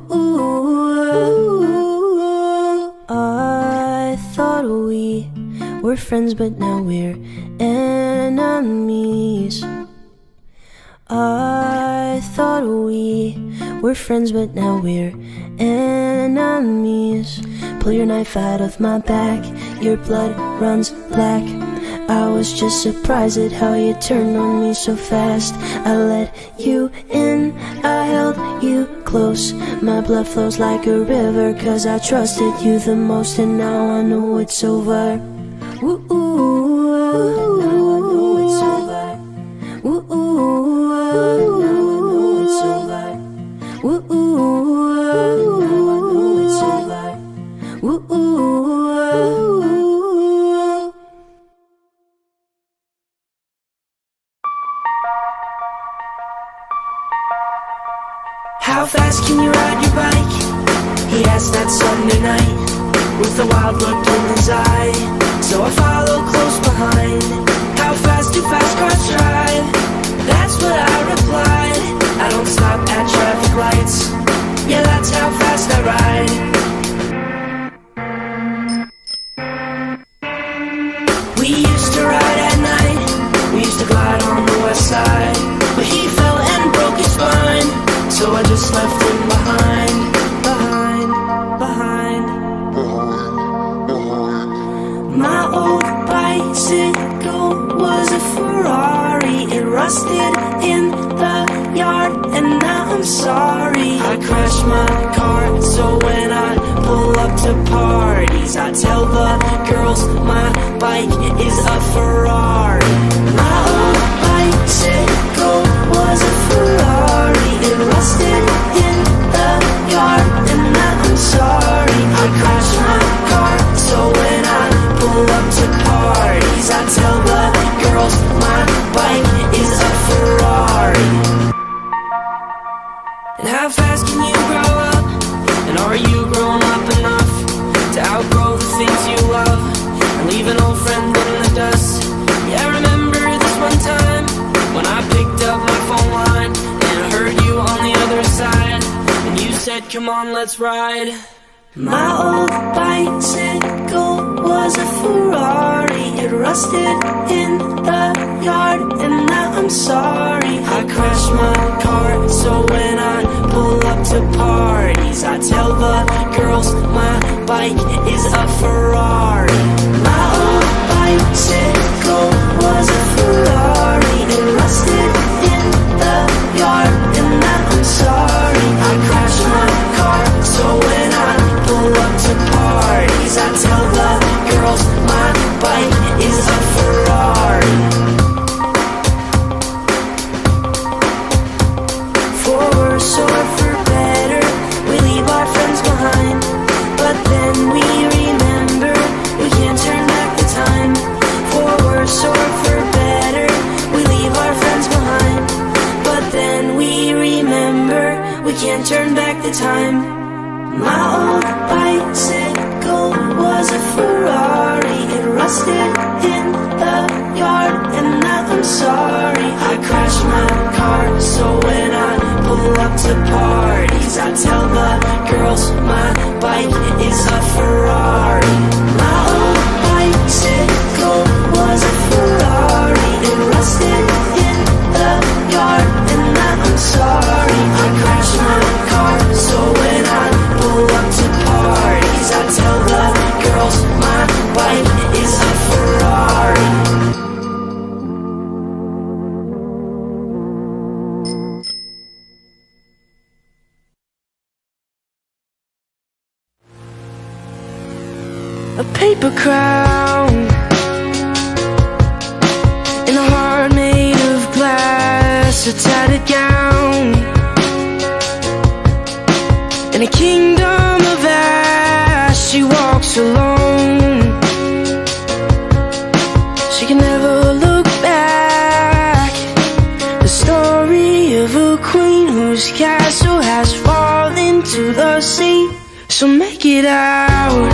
I thought we were friends, but now we're enemies. I thought we were friends, but now we're enemies. Pull your knife out of my back, your blood runs black. I was just surprised at how you turned on me so fast. I let you in, I held you close. My blood flows like a river, cause I trusted you the most. And now I know it's over. Ooh, now I know it's over. Ooh, now I know it's over. Ooh, now I know it's over. Ooh. How fast can you ride your bike? He asked that Sunday night, with a wild look in his eye. So I follow close behind. How fast do fast cars drive? That's what I replied. I don't stop at traffic lights. Yeah, that's how fast I ride. We used to ride at night. We used to glide on the west side. But he fell and broke his spine, so I just left him behind. My old bicycle was a Ferrari. It rusted in the yard, and now I'm sorry. I crashed my car, so when I pull up to parties, I tell the girls my bike is a Ferrari. My old bicycle was a Ferrari. It rusted in the yard, and now I'm sorry. I crashed my car, so when I pull up to parties, I tell the girls my bike is a Ferrari. And how fast can you grow up? And are you grown up enough to outgrow the things you love and leave an old friend in the dust? Yeah, I remember this one time when I picked up my phone line and I heard you on the other side, and you said, come on, let's ride. My old bicycle was a Ferrari. It rusted in the yard, and now I'm sorry. I crashed my car, so when I pull up to parties, I tell the girls my bike is a Ferrari. My old bicycle was a Ferrari. It rusted in the yard, and now I'm sorry. I crashed my car, so when I pull up to parties, I tell the girls my bike is a Ferrari. For worse or for can't turn back the time. My old bicycle was a Ferrari. It rusted in the yard, and now I'm sorry I crashed my car. So when I pull up to parties, I tell the girls my bike is a Ferrari. My old bicycle was a Ferrari. It rusted in the yard, and now I'm sorry I crashed my car. So when I pull up to parties, I tell the girls my bike is a Ferrari. A paper crown in a heart made of glass, a tattered gown in a kingdom of ash. She walks alone. She can never look back. The story of a queen whose castle has fallen to the sea. So make it out.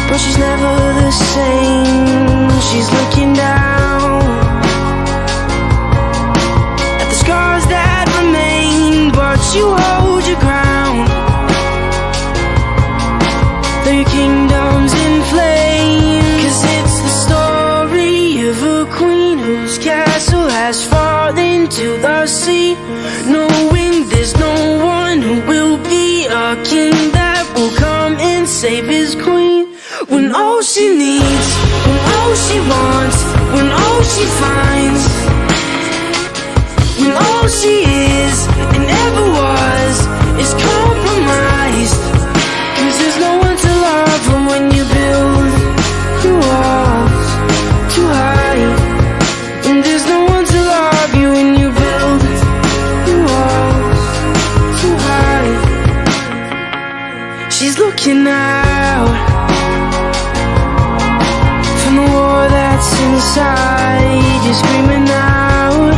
But she's never the same. She's looking down at the scars that remain, but you hold your ground. Though your kingdom's in flames, 'cause it's the story of a queen whose castle has fallen to the sea, knowing there's no one who will be a king that will come and save his queen. When all she needs, when all she wants, when all she finds, when all she is and ever was is compromised. 'Cause there's no one to love her when you build your walls too high. And there's no one to love you when you build your walls too high. She's looking out from the war that's inside. You're screaming out,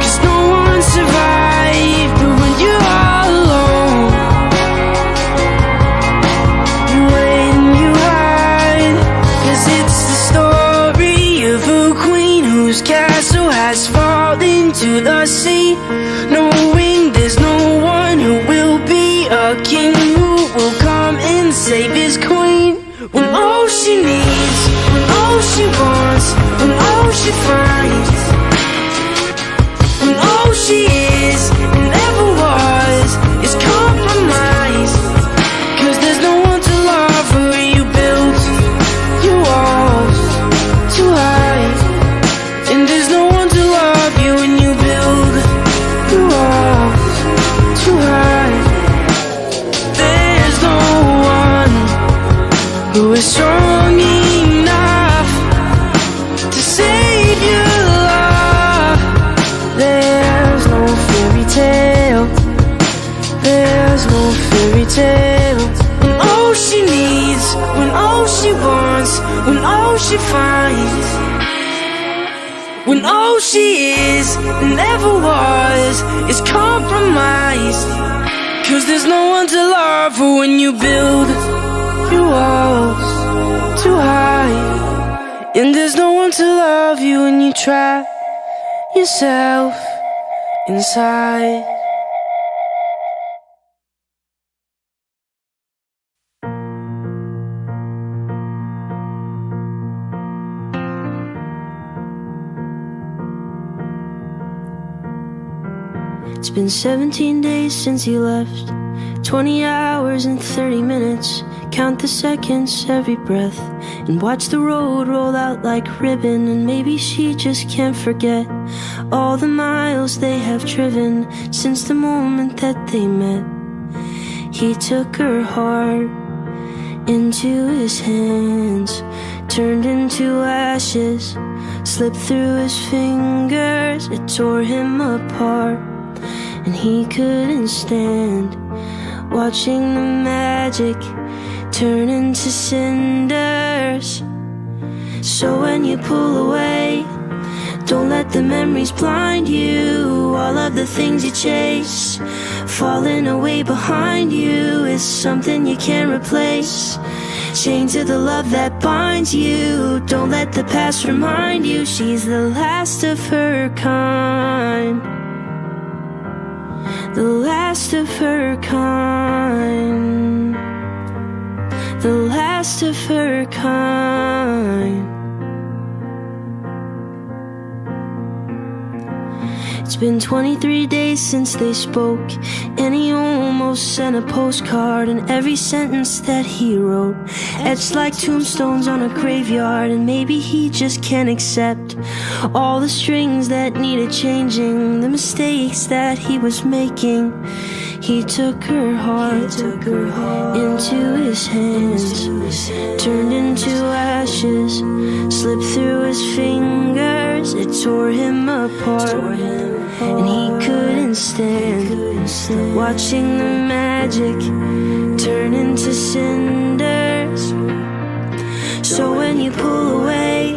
'cause no one survived. But when you're all alone, you wait and you hide. 'Cause it's the story of a queen whose castle has fallen to the sea, knowing there's no one who will be a king who will come and save his queen. When all she needs, when all she wants, when all she finds, when all she is and ever was is compromised. 'Cause there's no one to love her when you build your walls too high. And there's no one to love you when you build your walls too high. There's no one who is strong enough to save your love. There's no fairy tale. There's no fairy tale. When all she needs, when all she wants, when all she finds, when all she is and ever was is compromised. 'Cause there's no one to love her when you build your walls too high. And there's no one to love you when you trap yourself inside. It's been 17 days since he left, 20 hours and 30 minutes. Count the seconds, every breath, and watch the road roll out like ribbon. And maybe she just can't forget all the miles they have driven since the moment that they met. He took her heart into his hands, turned into ashes, slipped through his fingers. It tore him apart, and he couldn't stand watching the magic turn into cinders. So when you pull away, don't let let the memories blind you. All of the things you chase, falling away behind you, is something you can't replace. Chained to the love that binds you. Don't let the past remind you. She's the last of her kind. The last of her kind. The last of her kind. It's been 23 days since they spoke, and he almost sent a postcard. And every sentence that he wrote etched like tombstones on a graveyard. And maybe he just can't accept all the strings that needed changing, the mistakes that he was making. He took her heart into his hands, turned into ashes, slipped through his fingers. It tore him apart, and he couldn't stand watching the magic turn into cinders. So when you pull away,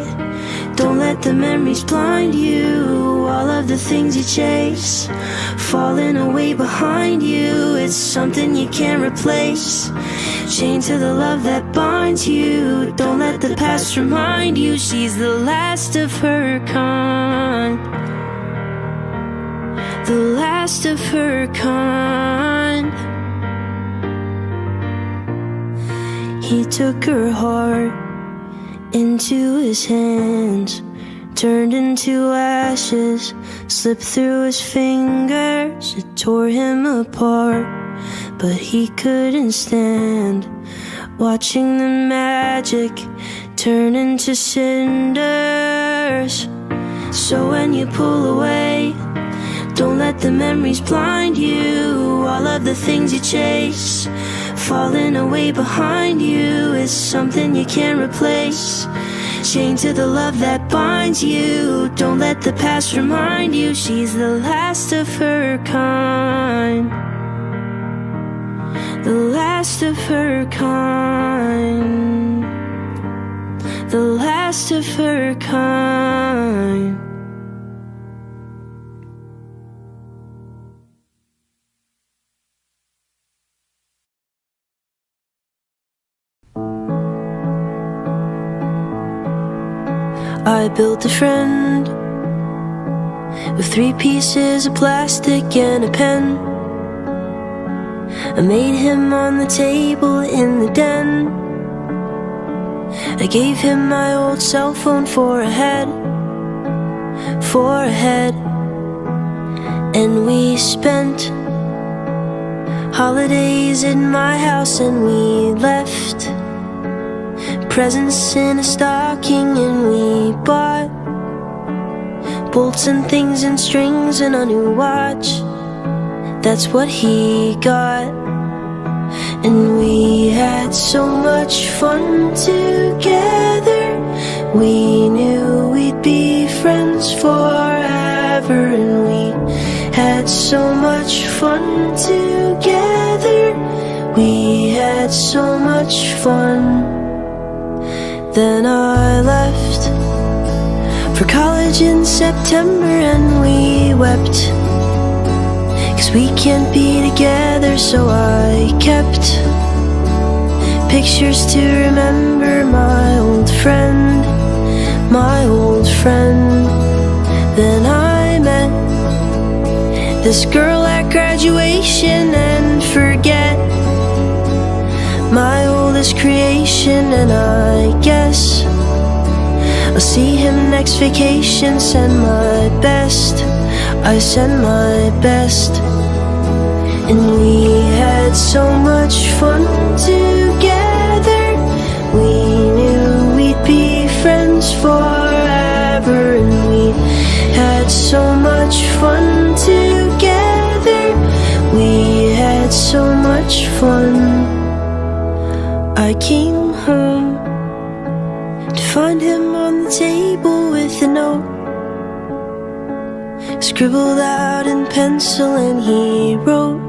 don't let the memories blind you. All of the things you chase, falling away behind you, it's something you can't replace. Chained to the love that binds you. Don't let the past remind you. She's the last of her kind. The last of her kind. He took her heart into his hands, turned into ashes, slipped through his fingers. It tore him apart, but he couldn't stand watching the magic turn into cinders. So when you pull away, don't let the memories blind you. All of the things you chase, falling away behind you, is something you can't replace. Chained to the love that binds you. Don't let the past remind you. She's the last of her kind. The last of her kind. The last of her kind. I built a friend with 3 pieces of plastic and a pen. I made him on the table in the den. I gave him my old cell phone for a head. And we spent holidays in my house, and we left presents in a stocking, and we bought bolts and things and strings and a new watch. That's what he got. And we had so much fun together. We knew we'd be friends forever. And we had so much fun together. We had so much fun. Then I left for college in September, and we wept, 'cause we can't be together. So I kept pictures to remember my old friend, my old friend. Then I met this girl at graduation, and forget my oldest creation. And I guess I'll see him next vacation. Send my best, I send my best. And we had so much fun together. We knew we'd be friends forever. And we had so much fun together. We had so much fun. I came home to find him on the table with a note scribbled out in pencil, and he wrote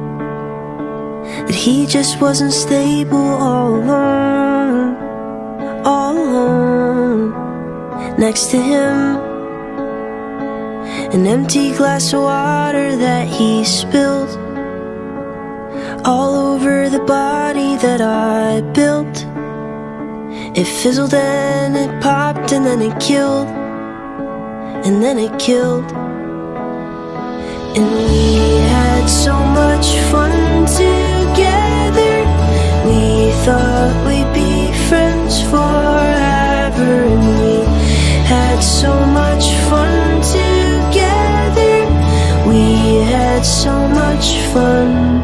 that he just wasn't stable all alone, all alone. Next to him An empty glass of water that he spilled all over the body that I built. It fizzled and it popped and then it killed, and then it killed. And we had so much fun together. We thought we'd be friends forever. And we had so much fun together. We had so much fun.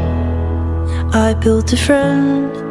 I built a friend.